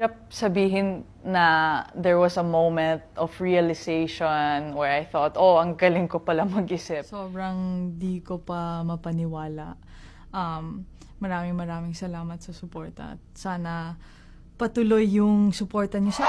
Hirap sabihin na there was a moment of realization where I thought, oh, ang galing ko pala mag-isip. Sobrang di ko pa mapaniwala. Maraming salamat sa suporta. At sana patuloy yung suporta niyo sa...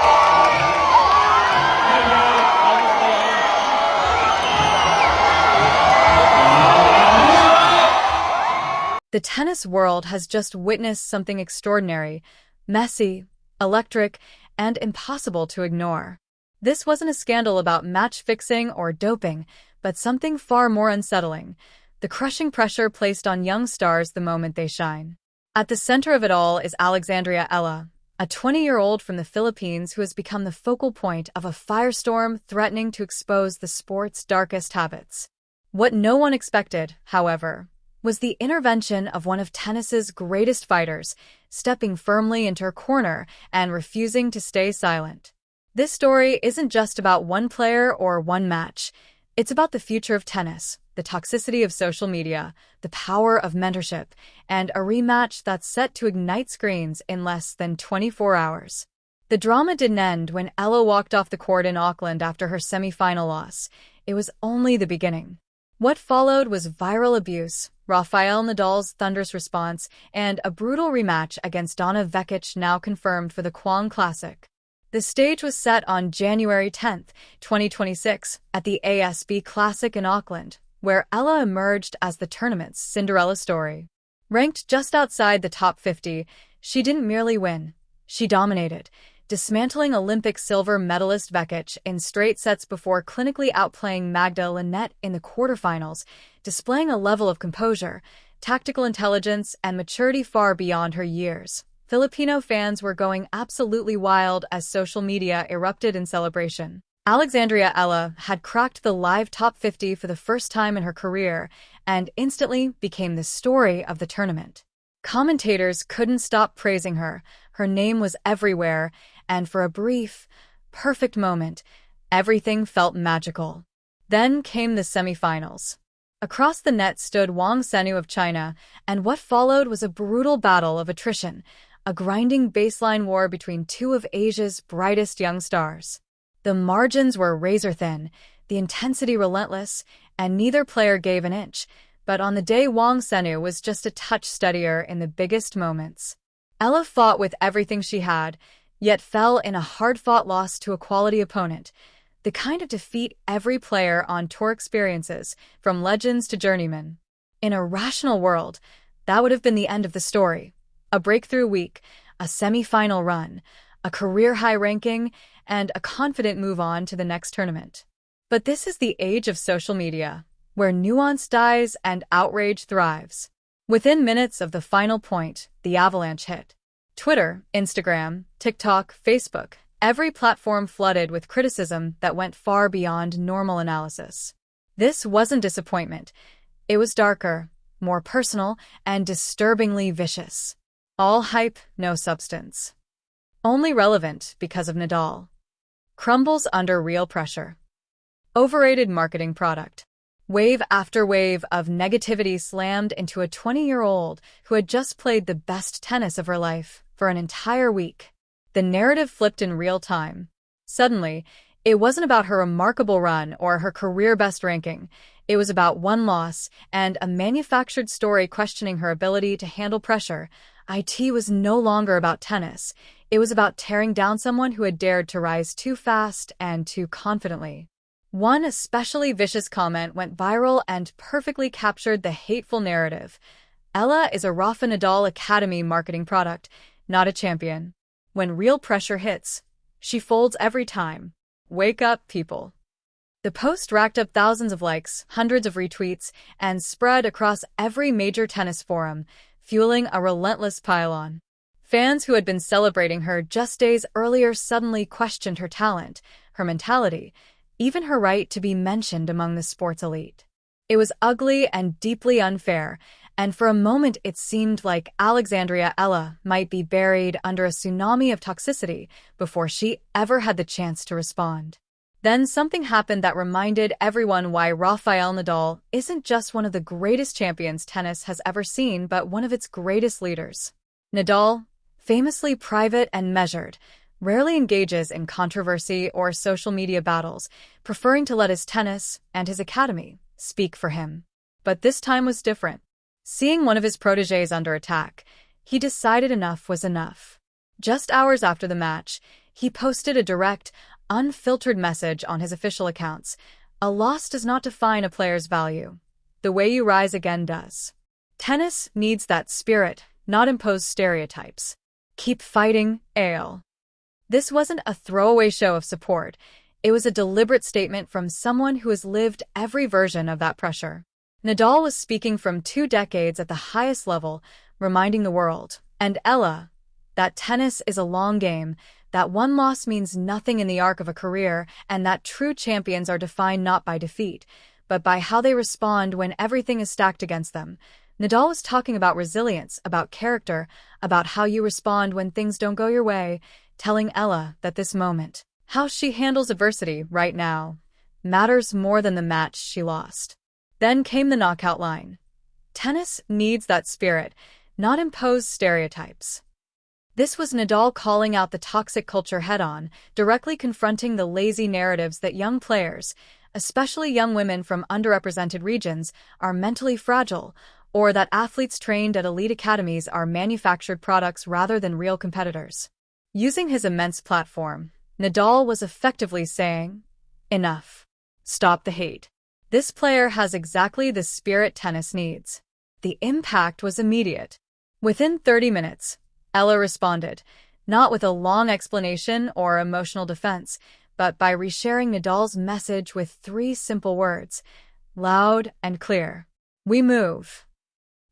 The tennis world has just witnessed something extraordinary, messy, electric, and impossible to ignore. This wasn't a scandal about match fixing or doping, but something far more unsettling: the crushing pressure placed on young stars the moment they shine. At the center of it all is Alexandria Eala, a 20-year-old from the Philippines who has become the focal point of a firestorm threatening to expose the sport's darkest habits. What no one expected, however, was the intervention of one of tennis's greatest fighters, stepping firmly into her corner and refusing to stay silent. This story isn't just about one player or one match. It's about the future of tennis, the toxicity of social media, the power of mentorship, and a rematch that's set to ignite screens in less than 24 hours. The drama didn't end when Eala walked off the court in Auckland after her semi-final loss. It was only the beginning. What followed was viral abuse, Rafael Nadal's thunderous response, and a brutal rematch against Donna Vekic, now confirmed for the Kuang Classic. The stage was set on January 10, 2026, at the ASB Classic in Auckland, where Eala emerged as the tournament's Cinderella story. Ranked just outside the top 50, she didn't merely win. She dominated, dismantling Olympic silver medalist Vekic in straight sets before clinically outplaying Magda Linette in the quarterfinals, displaying a level of composure, tactical intelligence, and maturity far beyond her years. Filipino fans were going absolutely wild as social media erupted in celebration. Alexandria Eala had cracked the live top 50 for the first time in her career and instantly became the story of the tournament. Commentators couldn't stop praising her. Her name was everywhere, and for a brief, perfect moment, everything felt magical. Then came the semifinals. Across the net stood Wang Senu of China, and what followed was a brutal battle of attrition, a grinding baseline war between two of Asia's brightest young stars. The margins were razor-thin, the intensity relentless, and neither player gave an inch. But on the day, Wang Senu was just a touch steadier in the biggest moments. Eala fought with everything she had, yet fell in a hard-fought loss to a quality opponent, the kind of defeat every player on tour experiences, from legends to journeymen. In a rational world, that would have been the end of the story. A breakthrough week, a semi-final run, a career-high ranking, and a confident move on to the next tournament. But this is the age of social media, where nuance dies and outrage thrives. Within minutes of the final point, the avalanche hit. Twitter, Instagram, TikTok, Facebook, every platform flooded with criticism that went far beyond normal analysis. This wasn't disappointment. It was darker, more personal, and disturbingly vicious. All hype, no substance. Only relevant because of Nadal. Crumbles under real pressure. Overrated marketing product. Wave after wave of negativity slammed into a 20-year-old who had just played the best tennis of her life for an entire week. The narrative flipped in real time. Suddenly, it wasn't about her remarkable run or her career best ranking. It was about one loss and a manufactured story questioning her ability to handle pressure. IT was no longer about tennis. It was about tearing down someone who had dared to rise too fast and too confidently. One especially vicious comment went viral and perfectly captured the hateful narrative. Eala is a Rafa Nadal Academy marketing product, not a champion. When real pressure hits, she folds every time. Wake up, people. The post racked up thousands of likes, hundreds of retweets, and spread across every major tennis forum, fueling a relentless pile-on. Fans who had been celebrating her just days earlier suddenly questioned her talent, her mentality, even her right to be mentioned among the sports elite. It was ugly and deeply unfair, and for a moment it seemed like Alexandria Eala might be buried under a tsunami of toxicity before she ever had the chance to respond. Then something happened that reminded everyone why Rafael Nadal isn't just one of the greatest champions tennis has ever seen, but one of its greatest leaders. Nadal, famously private and measured, rarely engages in controversy or social media battles, preferring to let his tennis and his academy speak for him. But this time was different. Seeing one of his protégés under attack, he decided enough was enough. Just hours after the match, he posted a direct, unfiltered message on his official accounts. A loss does not define a player's value. The way you rise again does. Tennis needs that spirit, not imposed stereotypes. Keep fighting, Eala. This wasn't a throwaway show of support. It was a deliberate statement from someone who has lived every version of that pressure. Nadal was speaking from 2 decades at the highest level, reminding the world, and Eala, that tennis is a long game, that one loss means nothing in the arc of a career, and that true champions are defined not by defeat, but by how they respond when everything is stacked against them. Nadal was talking about resilience, about character, about how you respond when things don't go your way, telling Eala that this moment, how she handles adversity right now, matters more than the match she lost. Then came the knockout line. Tennis needs that spirit, not imposed stereotypes. This was Nadal calling out the toxic culture head-on, directly confronting the lazy narratives that young players, especially young women from underrepresented regions, are mentally fragile, or that athletes trained at elite academies are manufactured products rather than real competitors. Using his immense platform, Nadal was effectively saying, "Enough. Stop the hate. This player has exactly the spirit tennis needs." The impact was immediate. Within 30 minutes, Eala responded, not with a long explanation or emotional defense, but by resharing Nadal's message with 3 simple words, loud and clear. "We move."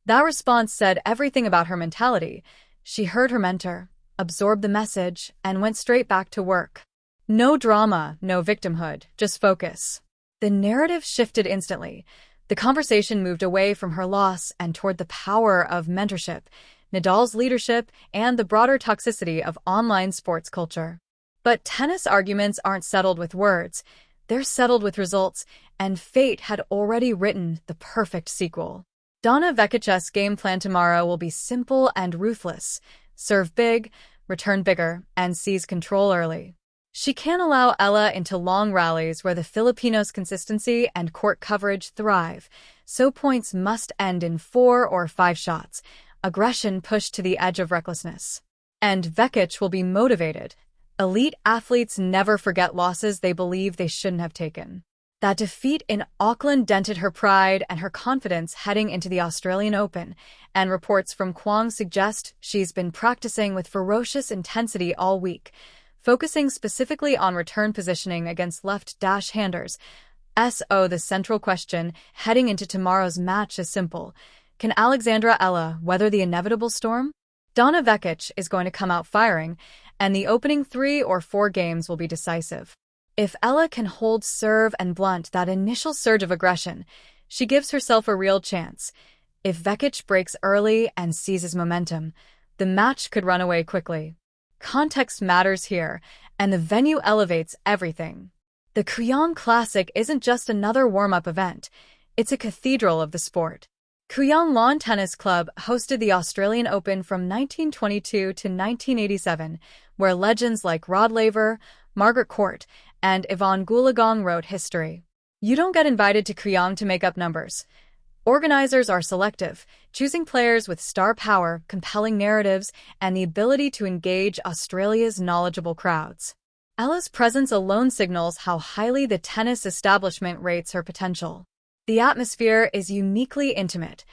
That response said everything about her mentality. She heard her mentor, absorbed the message, and went straight back to work. No drama, no victimhood, just focus. The narrative shifted instantly. The conversation moved away from her loss and toward the power of mentorship, Nadal's leadership, and the broader toxicity of online sports culture. But tennis arguments aren't settled with words. They're settled with results, and fate had already written the perfect sequel. Donna Vekic's game plan tomorrow will be simple and ruthless. Serve big, return bigger, and seize control early. She can't allow Eala into long rallies where the Filipinos' consistency and court coverage thrive, so points must end in 4 or 5 shots, aggression pushed to the edge of recklessness. And Vekic will be motivated. Elite athletes never forget losses they believe they shouldn't have taken. That defeat in Auckland dented her pride and her confidence heading into the Australian Open, and reports from Kuang suggest she's been practicing with ferocious intensity all week, focusing specifically on return positioning against left-handers. The central question heading into tomorrow's match is simple. Can Alexandra Eala weather the inevitable storm? Donna Vekic is going to come out firing, and the opening 3 or 4 games will be decisive. If Eala can hold serve and blunt that initial surge of aggression, she gives herself a real chance. If Vekic breaks early and seizes momentum, the match could run away quickly. Context matters here, and the venue elevates everything. The Kuang Classic isn't just another warm-up event. It's a cathedral of the sport. Kuang Lawn Tennis Club hosted the Australian Open from 1922 to 1987, where legends like Rod Laver, Margaret Court, and Yvonne Goolagong wrote history. You don't get invited to Kuang to make up numbers. Organizers are selective, choosing players with star power, compelling narratives, and the ability to engage Australia's knowledgeable crowds. Eala's presence alone signals how highly the tennis establishment rates her potential. The atmosphere is uniquely intimate.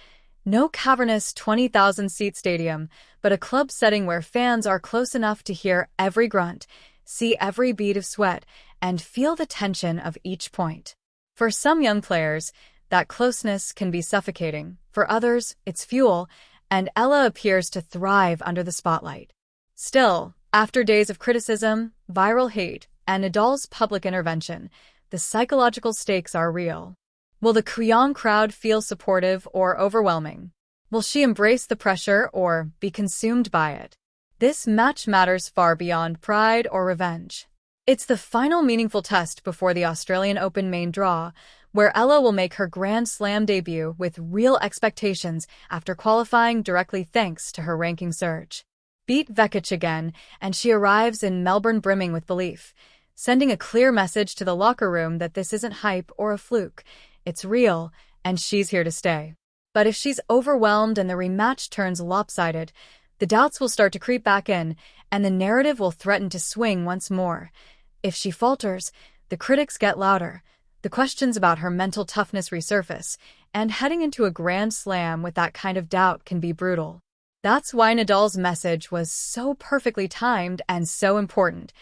No cavernous 20,000-seat stadium, but a club setting where fans are close enough to hear every grunt, see every bead of sweat, and feel the tension of each point. For some young players, that closeness can be suffocating. For others, it's fuel, and Eala appears to thrive under the spotlight. Still, after days of criticism, viral hate, and Nadal's public intervention, the psychological stakes are real. Will the Kuang crowd feel supportive or overwhelming? Will she embrace the pressure or be consumed by it? This match matters far beyond pride or revenge. It's the final meaningful test before the Australian Open main draw, where Eala will make her Grand Slam debut with real expectations after qualifying directly thanks to her ranking surge. beat Vekic again, and she arrives in Melbourne brimming with belief, sending a clear message to the locker room that this isn't hype or a fluke. It's real, and she's here to stay. But if she's overwhelmed and the rematch turns lopsided, the doubts will start to creep back in, and the narrative will threaten to swing once more. If she falters, the critics get louder. The questions about her mental toughness resurface, and heading into a grand slam with that kind of doubt can be brutal. That's why Nadal's message was so perfectly timed and so important.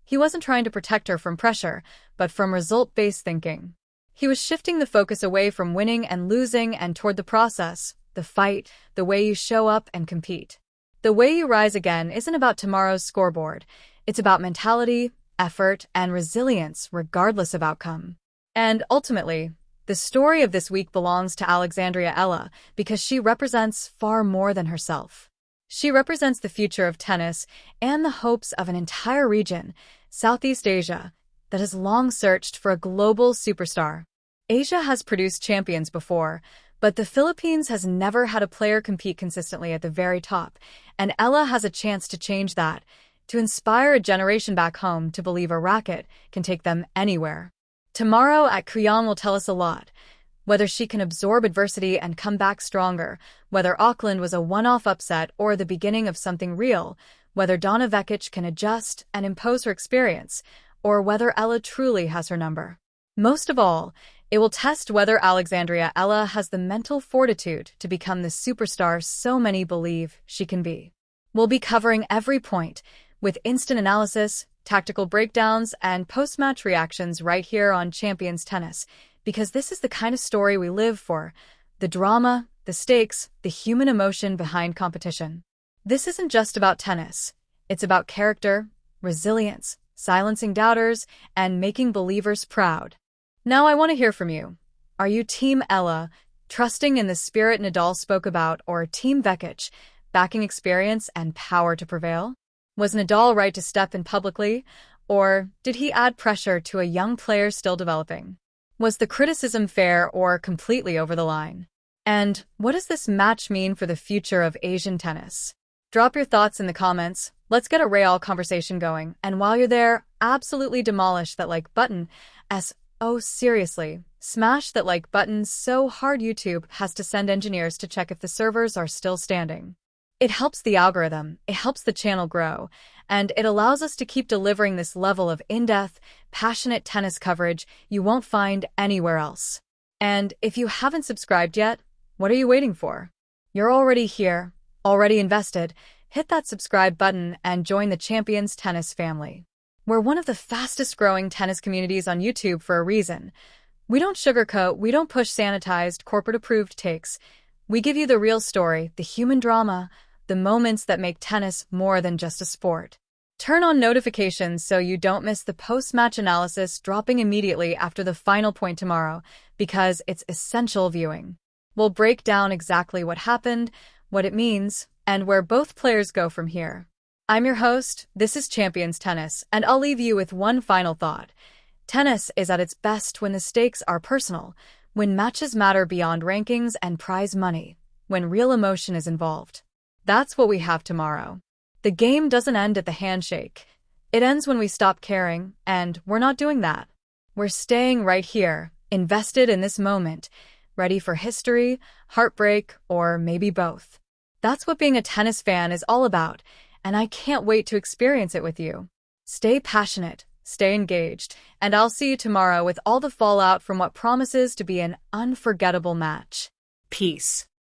He wasn't trying to protect her from pressure, but from result-based thinking. He was shifting the focus away from winning and losing and toward the process, the fight, the way you show up and compete. The way you rise again isn't about tomorrow's scoreboard. It's about mentality, effort, and resilience regardless of outcome. And ultimately, the story of this week belongs to Alexandria Eala because she represents far more than herself. She represents the future of tennis and the hopes of an entire region, Southeast Asia, that has long searched for a global superstar. Asia has produced champions before, but the Philippines has never had a player compete consistently at the very top, and Eala has a chance to change that, to inspire a generation back home to believe a racket can take them anywhere. Tomorrow at Kuang will tell us a lot. Whether she can absorb adversity and come back stronger, whether Auckland was a one-off upset or the beginning of something real, whether Donna Vekic can adjust and impose her experience, or whether Eala truly has her number. Most of all, it will test whether Alexandria Eala has the mental fortitude to become the superstar so many believe she can be. We'll be covering every point, with instant analysis, tactical breakdowns, and post-match reactions right here on Champions Tennis, because this is the kind of story we live for. The drama, the stakes, the human emotion behind competition. This isn't just about tennis. It's about character, resilience, silencing doubters, and making believers proud. Now I want to hear from you. Are you Team Eala, trusting in the spirit Nadal spoke about, or Team Vekic, backing experience and power to prevail? Was Nadal right to step in publicly, or did he add pressure to a young player still developing? Was the criticism fair or completely over the line? And what does this match mean for the future of Asian tennis? Drop your thoughts in the comments. Let's get a real conversation going. And while you're there, absolutely demolish that like button. Oh, seriously, smash that like button so hard YouTube has to send engineers to check if the servers are still standing. It helps the algorithm, it helps the channel grow, and it allows us to keep delivering this level of in-depth, passionate tennis coverage you won't find anywhere else. And if you haven't subscribed yet, what are you waiting for? You're already here, already invested. Hit that subscribe button and join the Champions Tennis family. We're one of the fastest growing tennis communities on YouTube for a reason. We don't sugarcoat, we don't push sanitized, corporate-approved takes. We give you the real story, the human drama, the moments that make tennis more than just a sport. Turn on notifications so you don't miss the post-match analysis dropping immediately after the final point tomorrow, because it's essential viewing. We'll break down exactly what happened, what it means, and where both players go from here. I'm your host, this is Champions Tennis, and I'll leave you with one final thought. Tennis is at its best when the stakes are personal, when matches matter beyond rankings and prize money, when real emotion is involved. That's what we have tomorrow. The game doesn't end at the handshake. It ends when we stop caring, and we're not doing that. We're staying right here, invested in this moment, ready for history, heartbreak, or maybe both. That's what being a tennis fan is all about, and I can't wait to experience it with you. Stay passionate, stay engaged, and I'll see you tomorrow with all the fallout from what promises to be an unforgettable match. Peace.